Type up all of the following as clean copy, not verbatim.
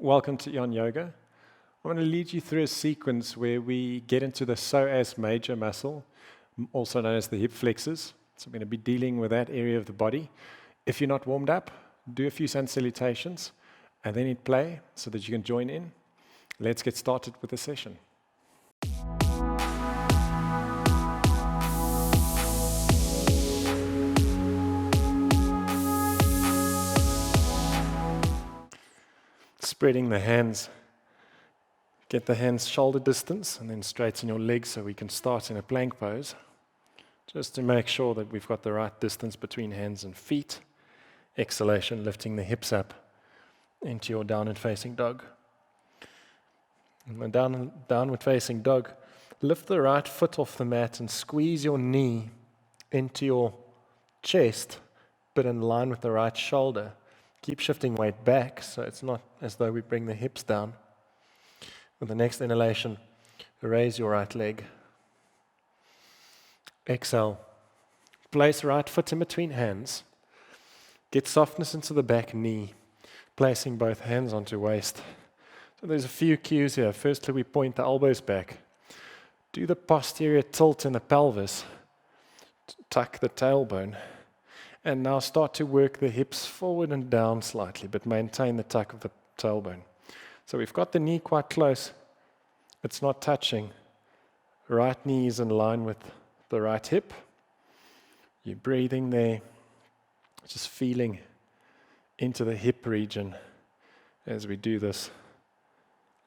Welcome to EonYoga. I'm going to lead you through a sequence where we get into the Psoas major muscle, also known as the hip flexors. So I'm going to be dealing with that area of the body. If you're not warmed up, do a few sun salutations and then hit play so that you can join in. Let's get started with the session. Spreading the hands. Get the hands shoulder distance and then straighten your legs so we can start in a plank pose. Just to make sure that we've got the right distance between hands and feet. Exhalation, lifting the hips up into your downward facing dog. In the downward facing dog, lift the right foot off the mat and squeeze your knee into your chest, but in line with the right shoulder. Keep shifting weight back so it's not as though we bring the hips down. With the next inhalation, raise your right leg. Exhale. Place right foot in between hands. Get softness into the back knee, placing both hands onto waist. So there's a few cues here. Firstly, we point the elbows back. Do the posterior tilt in the pelvis. Tuck the tailbone. And now start to work the hips forward and down slightly, but maintain the tuck of the tailbone. So we've got the knee quite close. It's not touching. Right knee is in line with the right hip. You're breathing there, just feeling into the hip region as we do this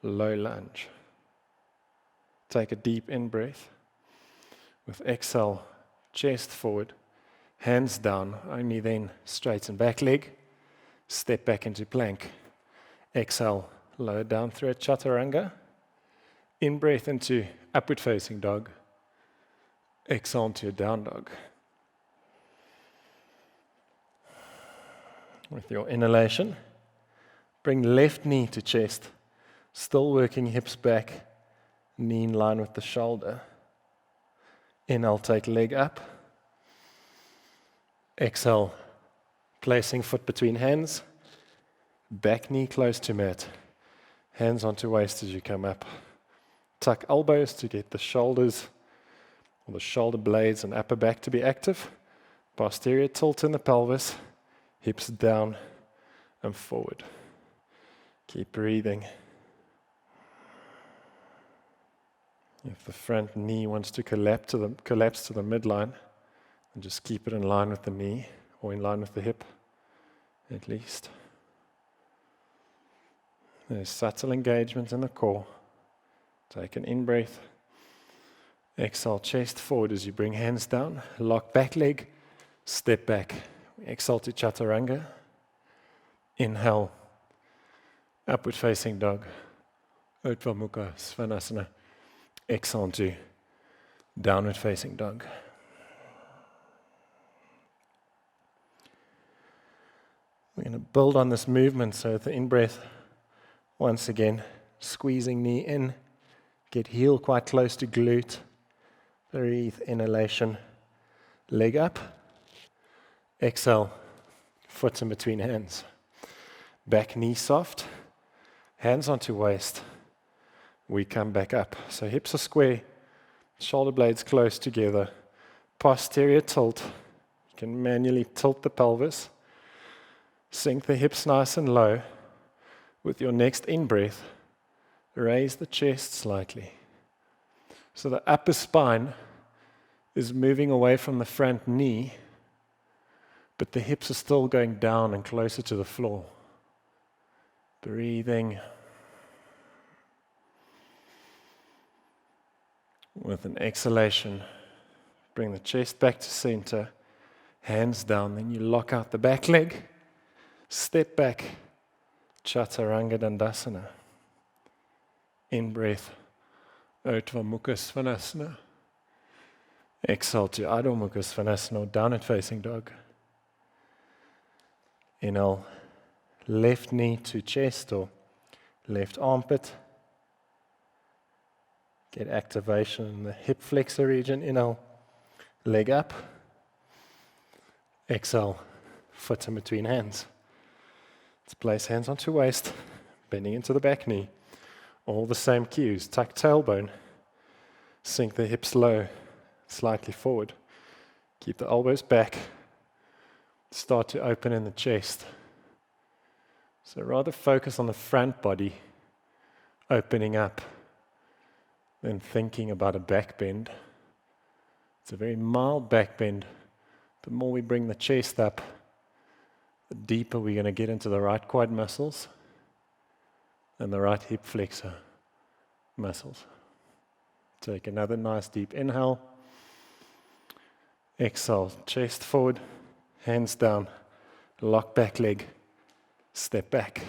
low lunge. Take a deep in-breath. With exhale, chest forward. Hands down, only then straighten back leg, step back into plank. Exhale, lower down through a chaturanga. In-breath into upward facing dog. Exhale into a down dog. With your inhalation, bring left knee to chest, still working hips back, knee in line with the shoulder. Inhale, take leg up. Exhale, placing foot between hands, back knee close to mat, hands onto waist as you come up. Tuck elbows to get the shoulders or the shoulder blades and upper back to be active. Posterior tilt in the pelvis, hips down and forward. Keep breathing. If the front knee wants to collapse to the midline, and just keep it in line with the knee, or in line with the hip, at least. There's subtle engagement in the core. Take an in-breath. Exhale, chest forward as you bring hands down. Lock back leg, step back. Exhale to chaturanga. Inhale, upward facing dog. Urdhva Mukha Svanasana. Exhale to downward facing dog. We're going to build on this movement, so at the in-breath, once again, squeezing knee in, get heel quite close to glute, breathe, inhalation, leg up, exhale, foot in between hands, back knee soft, hands onto waist, we come back up, so hips are square, shoulder blades close together, posterior tilt, you can manually tilt the pelvis, sink the hips nice and low. With your next in-breath, raise the chest slightly. So the upper spine is moving away from the front knee, but the hips are still going down and closer to the floor. Breathing. With an exhalation, bring the chest back to center, hands down, then you lock out the back leg. Step back, Chaturanga Dandasana. In-breath, Urdhva Mukha Svanasana. Exhale to Adho Mukha Svanasana, or downward facing dog. Inhale, left knee to chest or left armpit. Get activation in the hip flexor region. Inhale, leg up. Exhale, foot in between hands. Let's place hands onto waist, bending into the back knee. All the same cues. Tuck tailbone. Sink the hips low, slightly forward. Keep the elbows back. Start to open in the chest. So rather focus on the front body opening up than thinking about a back bend. It's a very mild back bend. The more we bring the chest up, the deeper we're going to get into the right quad muscles and the right hip flexor muscles. Take another nice deep inhale. Exhale, chest forward, hands down, lock back leg, step back.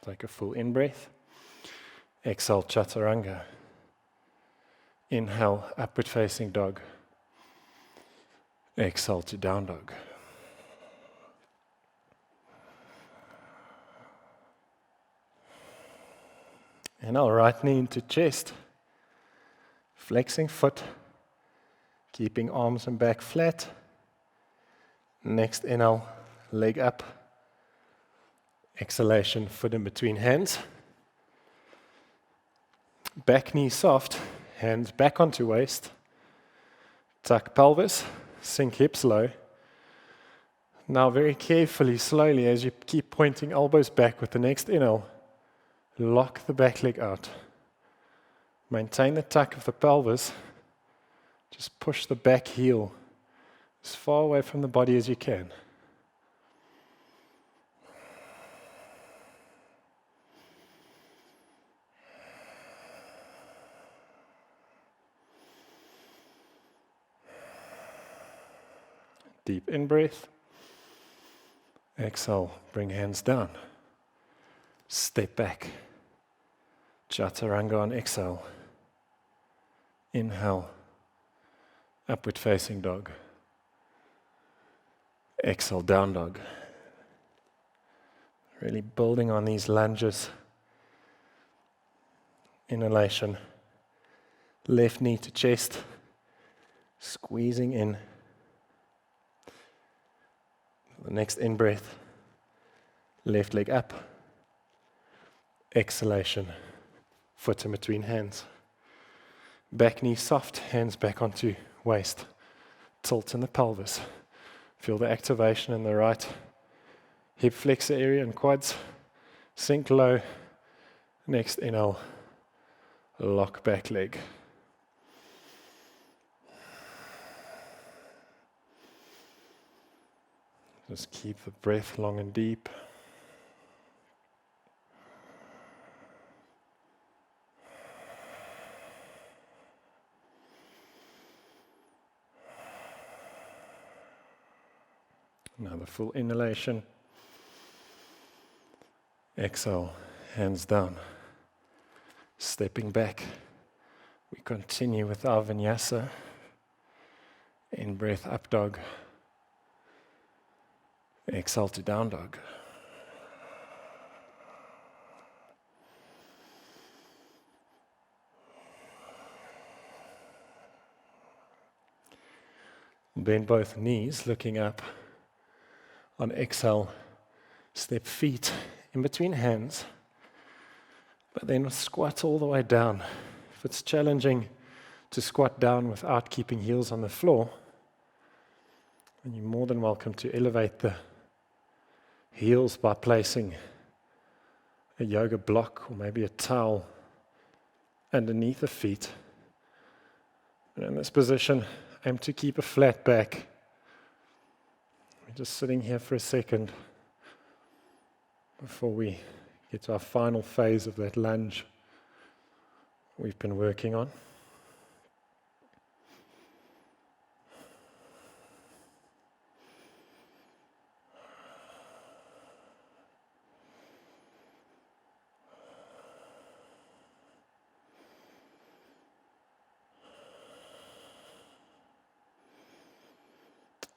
Take a full in-breath. Exhale, chaturanga. Inhale, upward facing dog. Exhale to down dog. And our right knee into chest. Flexing foot. Keeping arms and back flat. Next inhale, leg up. Exhalation, foot in between hands. Back knee soft, hands back onto waist. Tuck pelvis, sink hips low. Now very carefully, slowly, as you keep pointing elbows back with the next inhale, lock the back leg out. Maintain the tuck of the pelvis. Just push the back heel as far away from the body as you can. Deep in-breath. Exhale, bring hands down. Step back. Chaturanga on exhale. Inhale. Upward facing dog. Exhale, down dog. Really building on these lunges. Inhalation. Left knee to chest. Squeezing in. The next in-breath. Left leg up. Exhalation. Foot in between hands. Back knee soft, hands back onto waist. Tilt in the pelvis. Feel the activation in the right hip flexor area and quads. Sink low. Next inhale. Lock back leg. Just keep the breath long and deep. Another full inhalation. Exhale, hands down. Stepping back. We continue with our vinyasa. In-breath, up dog. Exhale to down dog. Bend both knees, looking up. On exhale, step feet in between hands, but then squat all the way down. If it's challenging to squat down without keeping heels on the floor, then you're more than welcome to elevate the heels by placing a yoga block or maybe a towel underneath the feet. And in this position, aim to keep a flat back. We're just sitting here for a second before we get to our final phase of that lunge we've been working on.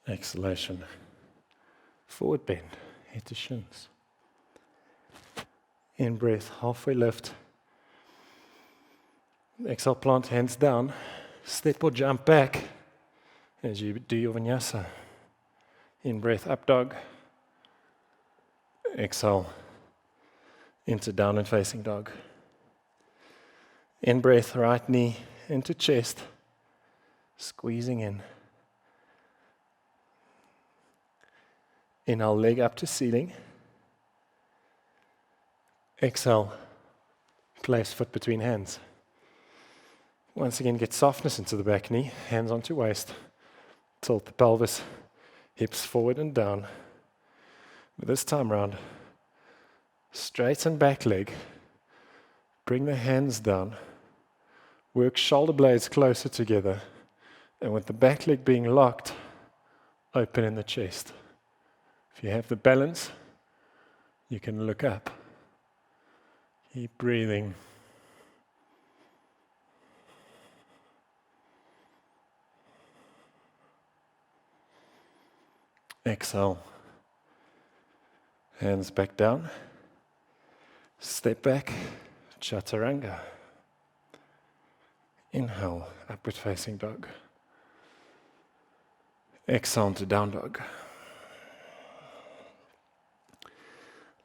Exhalation. Forward bend, head to shins. In breath, halfway lift. Exhale, plant hands down. Step or jump back as you do your vinyasa. In breath, up dog. Exhale, into downward facing dog. In breath, right knee into chest, squeezing in. Inhale, leg up to ceiling. Exhale, place foot between hands. Once again, get softness into the back knee, hands onto waist. Tilt the pelvis, hips forward and down. But this time round, straighten back leg, bring the hands down, work shoulder blades closer together, and with the back leg being locked, open in the chest. If you have the balance, you can look up. Keep breathing. Exhale. Hands back down. Step back. Chaturanga. Inhale, upward facing dog. Exhale to down dog.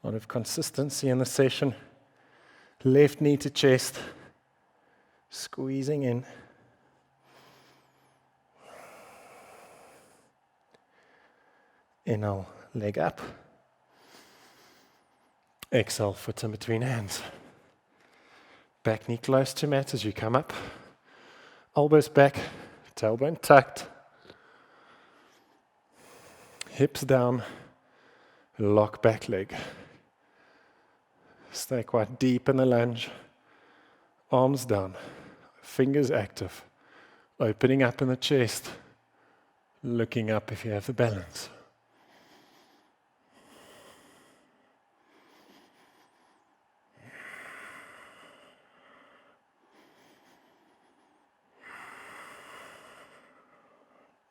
A lot of consistency in the session. Left knee to chest. Squeezing in. Inhale, leg up. Exhale, foot in between hands. Back knee close to mat as you come up. Elbows back, tailbone tucked. Hips down, lock back leg. Stay quite deep in the lunge. Arms down, fingers active. Opening up in the chest. Looking up if you have the balance.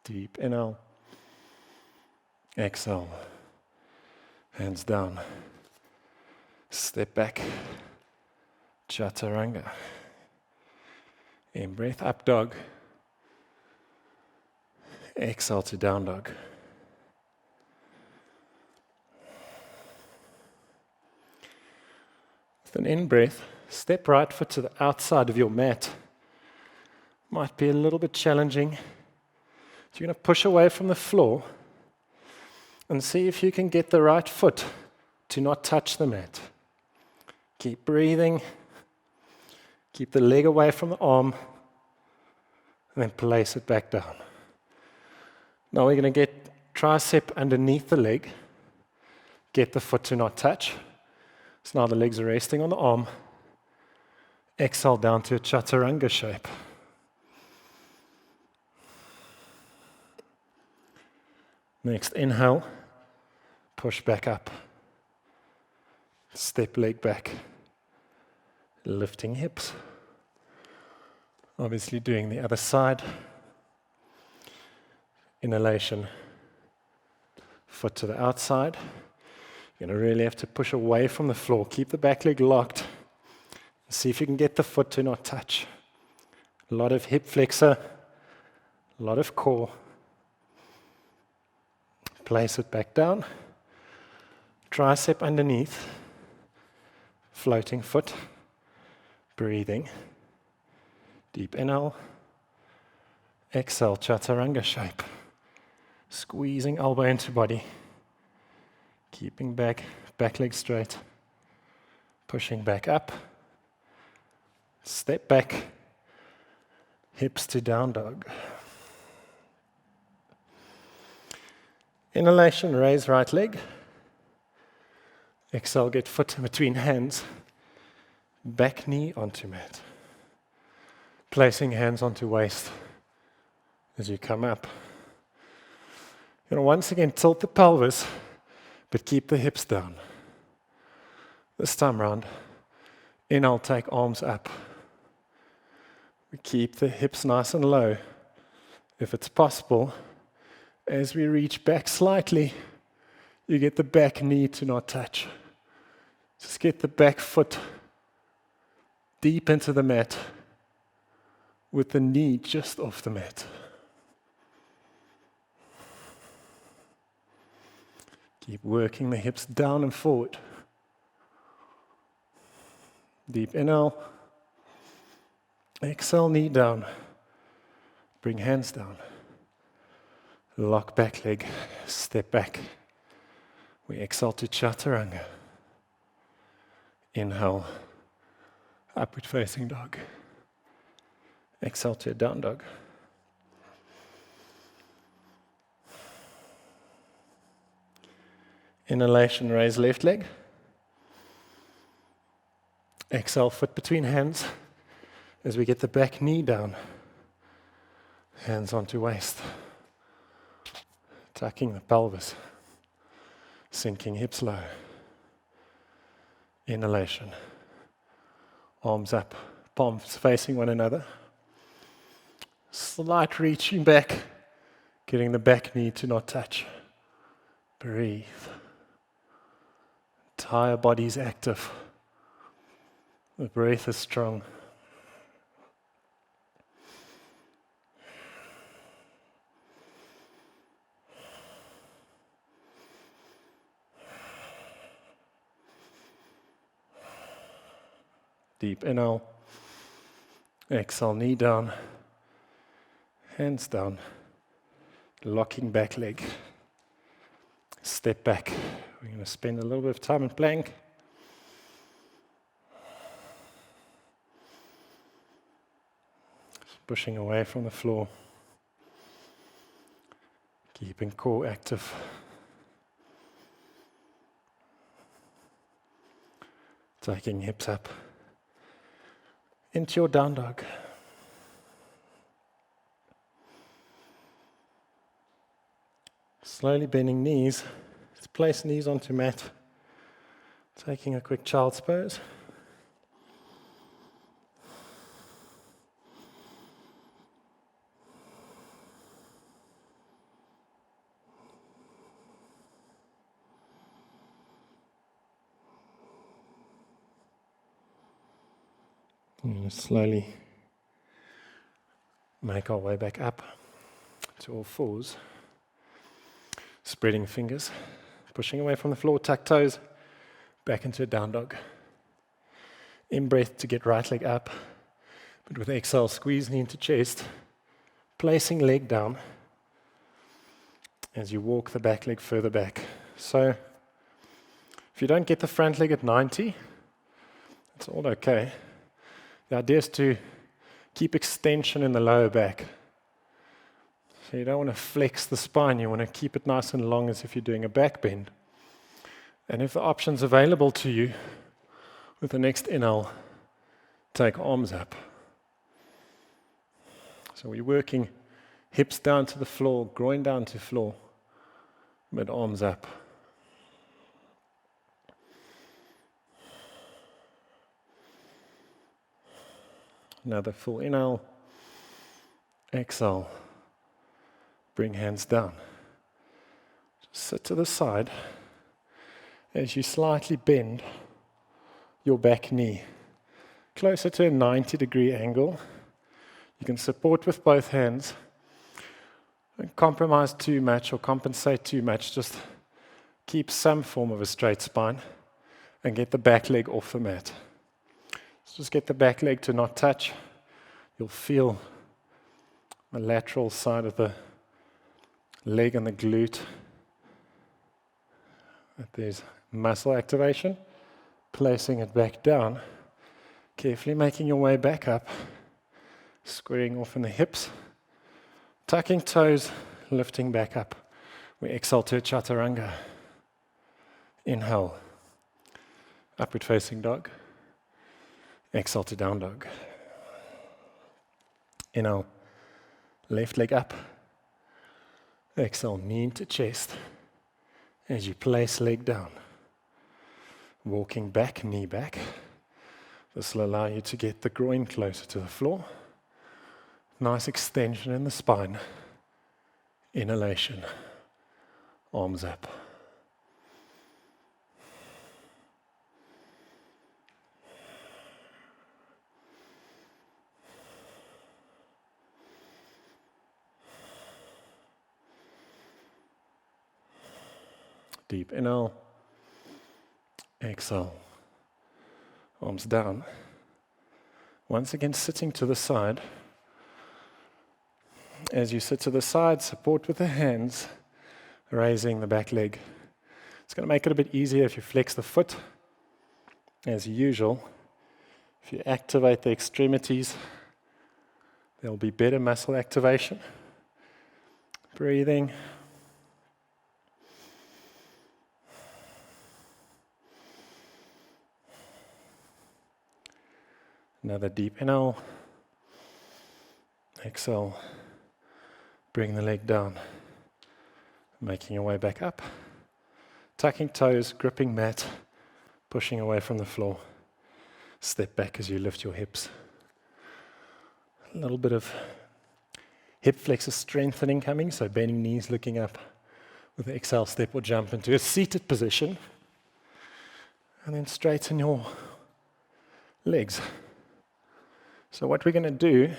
Deep inhale. Exhale. Hands down. Step back. Chaturanga. In breath, up dog. Exhale to down dog. With an in breath, step right foot to the outside of your mat. Might be a little bit challenging. You're going to push away from the floor and see if you can get the right foot to not touch the mat. Keep breathing. Keep the leg away from the arm and then place it back down. Now we're going to get tricep underneath the leg. Get the foot to not touch. So now the legs are resting on the arm. Exhale down to a chaturanga shape. Next, inhale, push back up. Step leg back, lifting hips. Obviously doing the other side. Inhalation, foot to the outside. You're going to really have to push away from the floor. Keep the back leg locked. See if you can get the foot to not touch. A lot of hip flexor, a lot of core. Place it back down. Tricep underneath. Floating foot. Breathing. Deep inhale. Exhale, chaturanga shape. Squeezing elbow into body. Keeping back leg straight. Pushing back up. Step back. Hips to down dog. Inhalation, raise right leg. Exhale, get foot in between hands. Back knee onto mat. Placing hands onto waist as you come up. You're going to once again tilt the pelvis, but keep the hips down. This time round, inhale, take arms up. We keep the hips nice and low. If it's possible, as we reach back slightly, you get the back knee to not touch. Just get the back foot deep into the mat with the knee just off the mat. Keep working the hips down and forward. Deep inhale. Exhale, knee down. Bring hands down. Lock back leg. Step back. We exhale to chaturanga. Inhale. Upward facing dog. Exhale to a down dog. Inhalation, raise left leg. Exhale, foot between hands as we get the back knee down. Hands onto waist. Tucking the pelvis. Sinking hips low. Inhalation. Arms up, palms facing one another. Slight reaching back, getting the back knee to not touch. Breathe. Entire body's active. The breath is strong. Deep inhale. Exhale, knee down. Hands down. Locking back leg. Step back. We're going to spend a little bit of time in plank. Pushing away from the floor. Keeping core active. Taking hips up. Into your down dog. Slowly bending knees. Just place knees onto mat. Taking a quick child's pose. And slowly make our way back up to all fours. Spreading fingers, pushing away from the floor, tuck toes, back into a down dog. In breath to get right leg up, but with exhale, squeeze knee into chest, placing leg down as you walk the back leg further back. So, if you don't get the front leg at 90, it's all okay. The idea is to keep extension in the lower back. So you don't want to flex the spine, you want to keep it nice and long as if you're doing a back bend. And if the option's available to you, with the next inhale, take arms up. So we're working hips down to the floor, groin down to floor, but arms up. Another full inhale, exhale, bring hands down. Just sit to the side as you slightly bend your back knee closer to a 90-degree angle. You can support with both hands. Don't compromise too much or compensate too much, just keep some form of a straight spine and get the back leg off the mat. Just get the back leg to not touch. You'll feel the lateral side of the leg and the glute. That there's muscle activation. Placing it back down. Carefully making your way back up. Squaring off in the hips. Tucking toes, lifting back up. We exhale to chaturanga. Inhale. Upward facing dog. Exhale to down dog. Inhale, left leg up. Exhale, knee into chest. As you place leg down. Walking back, knee back. This will allow you to get the groin closer to the floor. Nice extension in the spine. Inhalation. Arms up. Deep inhale, exhale, arms down. Once again, sitting to the side. As you sit to the side, support with the hands, raising the back leg. It's going to make it a bit easier if you flex the foot, as usual. If you activate the extremities, there will be better muscle activation. Breathing. Another deep inhale. Exhale. Bring the leg down. Making your way back up. Tucking toes, gripping mat, pushing away from the floor. Step back as you lift your hips. A little bit of hip flexor strengthening coming, so bending knees, looking up. With the exhale, step or jump into a seated position. And then straighten your legs. So what we're going to do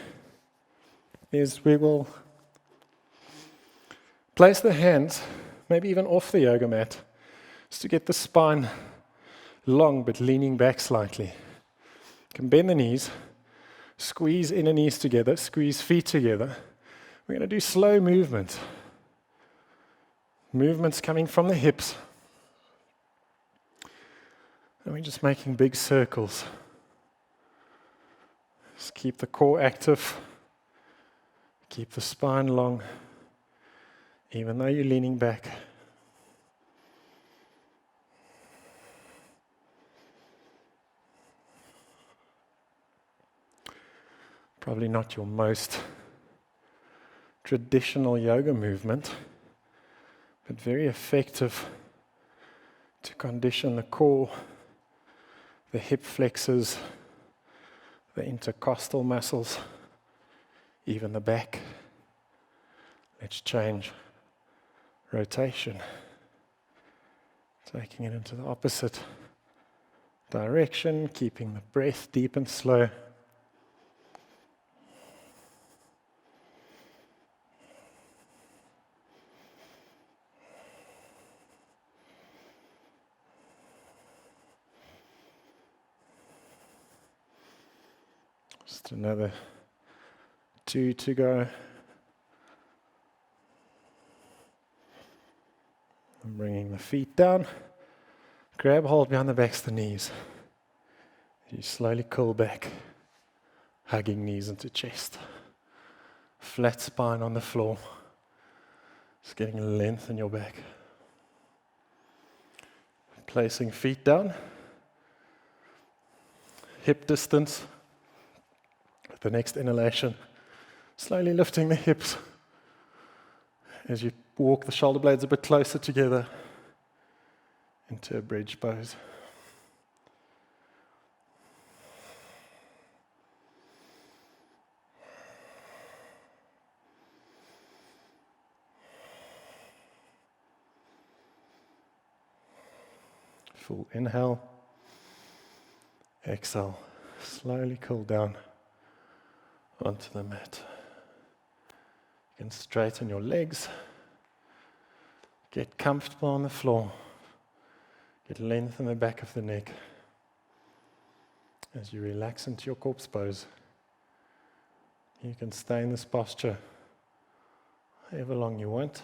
is we will place the hands, maybe even off the yoga mat, just to get the spine long but leaning back slightly. You can bend the knees, squeeze inner knees together, squeeze feet together. We're going to do slow movement. Movements coming from the hips. And we're just making big circles. Just keep the core active. Keep the spine long, even though you're leaning back. Probably not your most traditional yoga movement, but very effective to condition the core, the hip flexors, the intercostal muscles, even the back. Let's change rotation, taking it into the opposite direction, keeping the breath deep and slow. Just another 2 to go. And bringing the feet down. Grab hold behind the backs of the knees. You slowly curl back, hugging knees into chest. Flat spine on the floor. Just getting length in your back. Placing feet down. Hip distance. With the next inhalation, slowly lifting the hips as you walk the shoulder blades a bit closer together into a bridge pose. Full inhale. Exhale. Slowly cool down onto the mat. You can straighten your legs. Get comfortable on the floor. Get length in the back of the neck. As you relax into your corpse pose, you can stay in this posture however long you want.